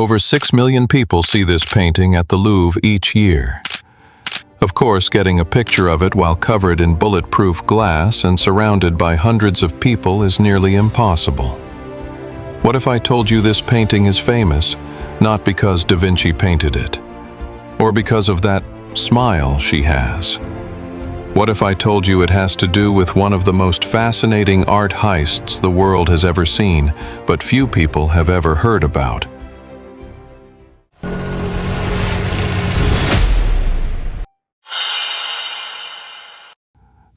Over 6 million people see this painting at the Louvre each year. Of course, getting a picture of it while covered in bulletproof glass and surrounded by hundreds of people is nearly impossible. What if I told you this painting is famous, not because Da Vinci painted it, or because of that smile she has? What if I told you it has to do with one of the most fascinating art heists the world has ever seen, but few people have ever heard about?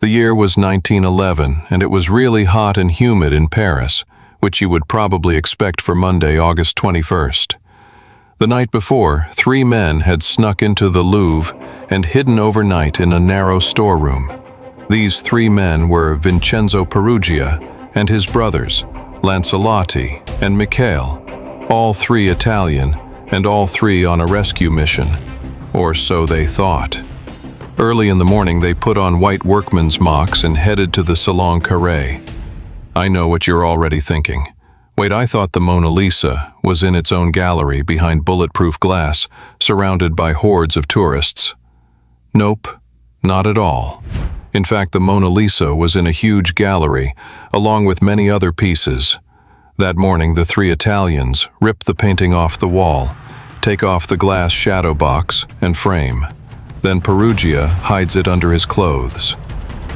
The year was 1911, and it was really hot and humid in Paris, which you would probably expect for Monday, August 21st. The night before, 3 men had snuck into the Louvre and hidden overnight in a narrow storeroom. These 3 men were Vincenzo Peruggia and his brothers, Lancelotti and Michele, all 3 Italian and all 3 on a rescue mission, or so they thought. Early in the morning, they put on white workman's smocks and headed to the Salon Carré. I know what you're already thinking. Wait, I thought the Mona Lisa was in its own gallery behind bulletproof glass, surrounded by hordes of tourists. Nope, not at all. In fact, the Mona Lisa was in a huge gallery, along with many other pieces. That morning, the 3 Italians rip the painting off the wall, take off the glass shadow box and frame. Then Peruggia hides it under his clothes.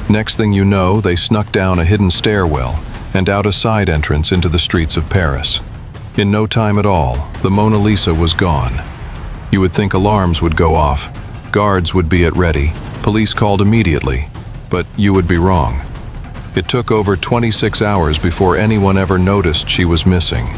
Next thing you know, they snuck down a hidden stairwell and out a side entrance into the streets of Paris. In no time at all, the Mona Lisa was gone. You would think alarms would go off, guards would be at ready, police called immediately, but you would be wrong. It took over 26 hours before anyone ever noticed she was missing.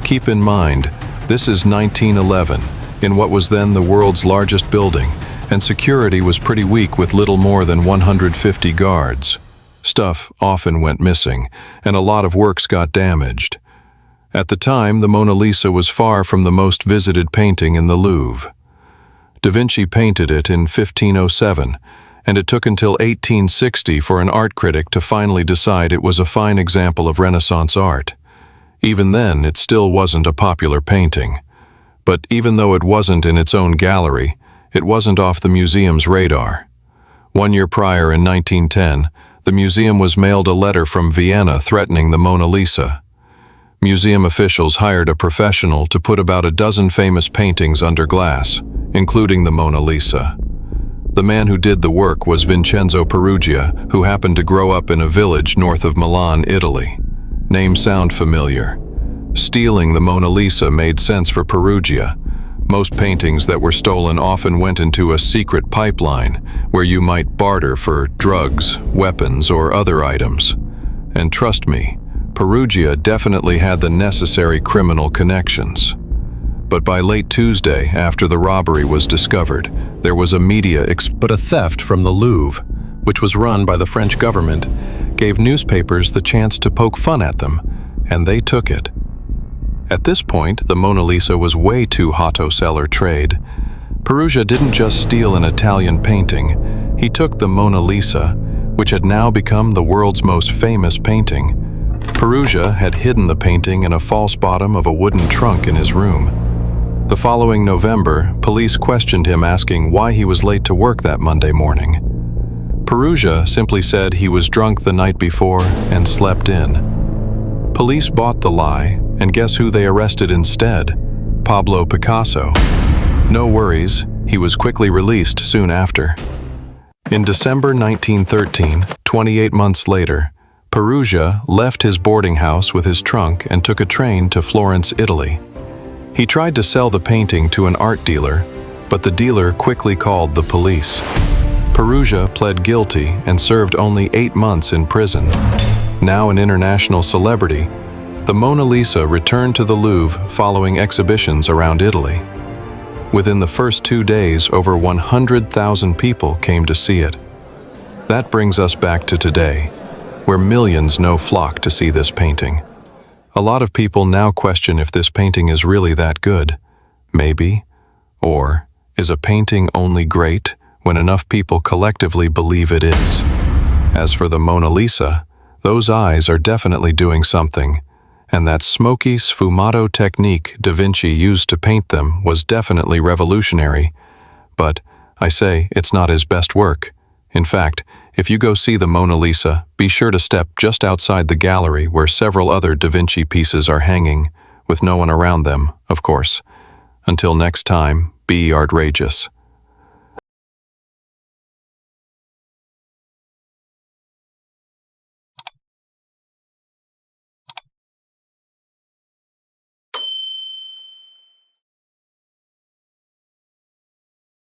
Keep in mind, this is 1911, in what was then the world's largest building, and security was pretty weak with little more than 150 guards. Stuff often went missing, and a lot of works got damaged. At the time, the Mona Lisa was far from the most visited painting in the Louvre. Da Vinci painted it in 1507, and it took until 1860 for an art critic to finally decide it was a fine example of Renaissance art. Even then, it still wasn't a popular painting. But even though it wasn't in its own gallery, it wasn't off the museum's radar. 1 year prior, in 1910, the museum was mailed a letter from Vienna threatening the Mona Lisa. Museum officials hired a professional to put about a dozen famous paintings under glass, including the Mona Lisa. The man who did the work was Vincenzo Peruggia, who happened to grow up in a village north of Milan, Italy. Names sound familiar. Stealing the Mona Lisa made sense for Peruggia. Most paintings that were stolen often went into a secret pipeline where you might barter for drugs, weapons, or other items. And trust me, Peruggia definitely had the necessary criminal connections. But by late Tuesday, after the robbery was discovered, there was a But a theft from the Louvre, which was run by the French government, gave newspapers the chance to poke fun at them, and they took it. At this point, the Mona Lisa was way too hot to sell or trade. Peruggia didn't just steal an Italian painting, he took the Mona Lisa, which had now become the world's most famous painting. Peruggia had hidden the painting in a false bottom of a wooden trunk in his room. The following November, police questioned him asking why he was late to work that Monday morning. Peruggia simply said he was drunk the night before and slept in. Police bought the lie, and guess who they arrested instead? Pablo Picasso. No worries, he was quickly released soon after. In December 1913, 28 months later, Peruggia left his boarding house with his trunk and took a train to Florence, Italy. He tried to sell the painting to an art dealer, but the dealer quickly called the police. Peruggia pled guilty and served only 8 months in prison. Now an international celebrity, the Mona Lisa returned to the Louvre following exhibitions around Italy. Within the first 2 days, over 100,000 people came to see it. That brings us back to today, where millions now flock to see this painting. A lot of people now question if this painting is really that good. Maybe. Or, is a painting only great when enough people collectively believe it is? As for the Mona Lisa, those eyes are definitely doing something, and that smoky sfumato technique Da Vinci used to paint them was definitely revolutionary. But, I say, it's not his best work. In fact, if you go see the Mona Lisa, be sure to step just outside the gallery where several other Da Vinci pieces are hanging, with no one around them, of course. Until next time, be outrageous.